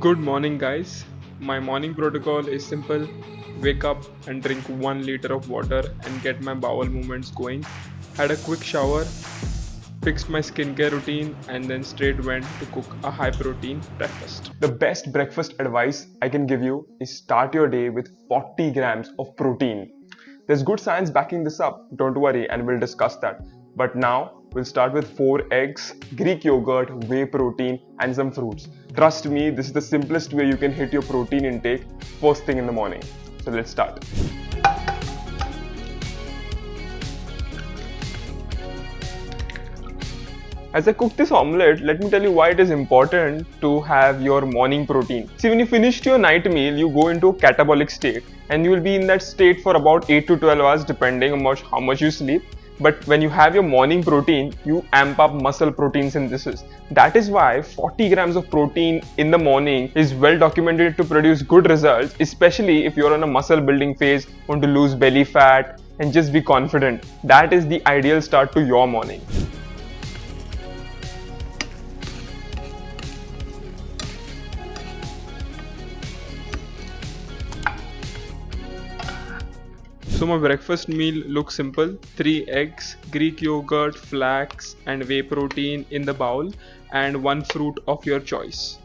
Good morning, guys. My morning protocol is simple: wake up and drink 1 liter of water and get my bowel movements going. Had a quick shower, fixed my skincare routine, and then straight went to cook a high protein breakfast. The best breakfast advice I can give you is start your day with 40 grams of protein. There's good science backing this up, don't worry, and we'll discuss that. But now we'll start with 4 eggs, Greek yogurt, whey protein, and some fruits. Trust me, this is the simplest way you can hit your protein intake first thing in the morning. So let's start. As I cook this omelette, let me tell you why it is important to have your morning protein. See, when you finish your night meal, you go into a catabolic state and you will be in that state for about 8 to 12 hours depending on how much you sleep. But when you have your morning protein, you amp up muscle protein synthesis. That is why 40 grams of protein in the morning is well documented to produce good results, especially if you're on a muscle building phase, want to lose belly fat and just be confident. That is the ideal start to your morning. So my breakfast meal looks simple: 3 eggs, Greek yogurt, flax and whey protein in the bowl, and 1 fruit of your choice.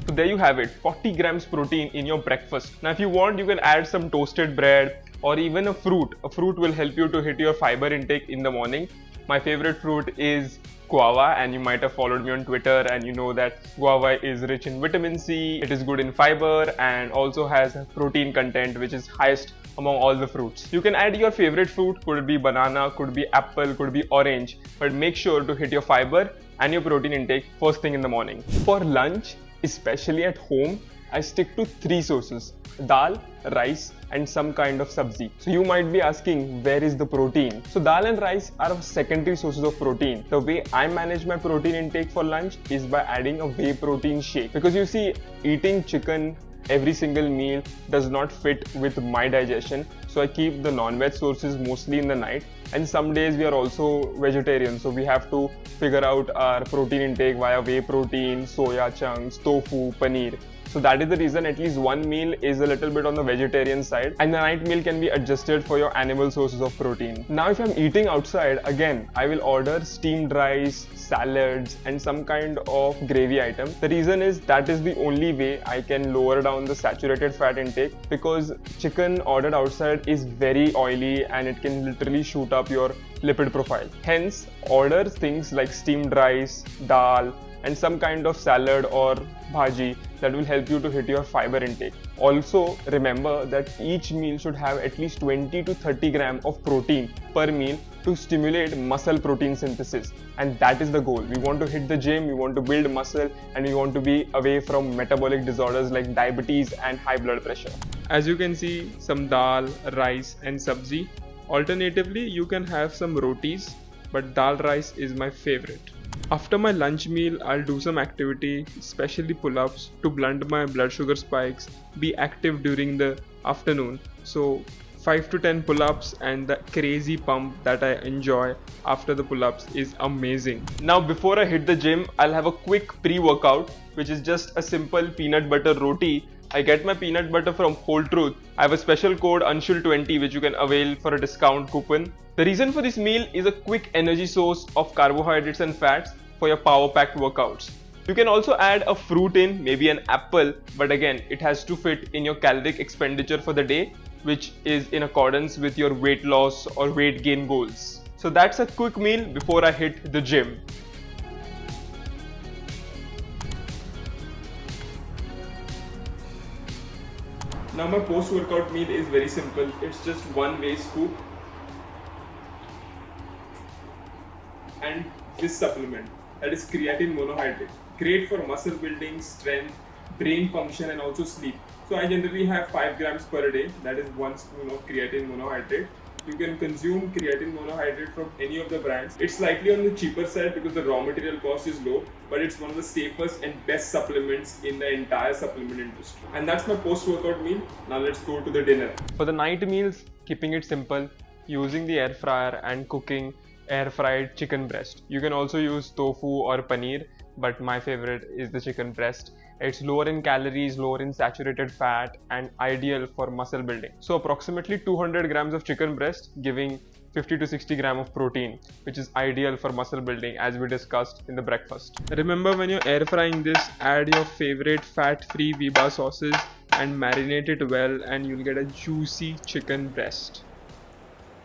So there you have it, 40 grams protein in your breakfast. Now if you want, you can add some toasted bread or even a fruit. A fruit will help you to hit your fiber intake in the morning. My favorite fruit is guava, and you might have followed me on Twitter and you know that guava is rich in vitamin C, it is good in fiber and also has protein content which is highest among all the fruits. You can add your favorite fruit, could be banana, could be apple, could be orange, but make sure to hit your fiber and your protein intake first thing in the morning. For lunch, especially at home, I stick to 3 sources: dal, rice and some kind of sabzi. So you might be asking, where is the protein? So dal and rice are secondary sources of protein. The way I manage my protein intake for lunch is by adding a whey protein shake, because you see, eating chicken every single meal does not fit with my digestion, so I keep the non-veg sources mostly in the night, and some days we are also vegetarian, so we have to figure out our protein intake via whey protein, soya chunks, tofu, paneer. So that is the reason at least one meal is a little bit on the vegetarian side, and the night meal can be adjusted for your animal sources of protein. Now if I'm eating outside, again I will order steamed rice, salads and some kind of gravy item. The reason is that is the only way I can lower down the saturated fat intake, because chicken ordered outside is very oily and it can literally shoot up your lipid profile. Hence, order things like steamed rice, dal and some kind of salad or bhaji that will help you to hit your fiber intake. Also remember that each meal should have at least 20 to 30 grams of protein per meal to stimulate muscle protein synthesis, and that is the goal. We want to hit the gym, we want to build muscle, and we want to be away from metabolic disorders like diabetes and high blood pressure. As you can see, some dal, rice and sabzi. Alternatively, you can have some rotis, but dal rice is my favorite. After my lunch meal, I'll do some activity, especially pull-ups, to blunt my blood sugar spikes, be active during the afternoon. So 5 to 10 pull-ups and the crazy pump that I enjoy after the pull-ups is amazing. Now before I hit the gym, I'll have a quick pre-workout, which is just a simple peanut butter roti. I get my peanut butter from Whole Truth. I have a special code Anshul20 which you can avail for a discount coupon. The reason for this meal is a quick energy source of carbohydrates and fats for your power-packed workouts. You can also add a fruit in, maybe an apple, but again, it has to fit in your caloric expenditure for the day, which is in accordance with your weight loss or weight gain goals. So that's a quick meal before I hit the gym. Now my post-workout meal is very simple. It's just 1 whey scoop and this supplement, that is creatine monohydrate. Great for muscle building, strength, brain function and also sleep. So I generally have 5 grams per day, that is 1 spoon of creatine monohydrate. You can consume creatine monohydrate from any of the brands. It's slightly on the cheaper side because the raw material cost is low, but it's one of the safest and best supplements in the entire supplement industry. And that's my post-workout meal. Now let's go to the dinner. For the night meals, keeping it simple, using the air fryer and cooking air fried chicken breast. You can also use tofu or paneer. but my favorite is the chicken breast. It's lower in calories, lower in saturated fat, and ideal for muscle building. So approximately 200 grams of chicken breast giving 50 to 60 gram of protein, which is ideal for muscle building as we discussed in the breakfast. Remember, when you're air frying this, add your favorite fat-free Viva sauces and marinate it well, and you'll get a juicy chicken breast.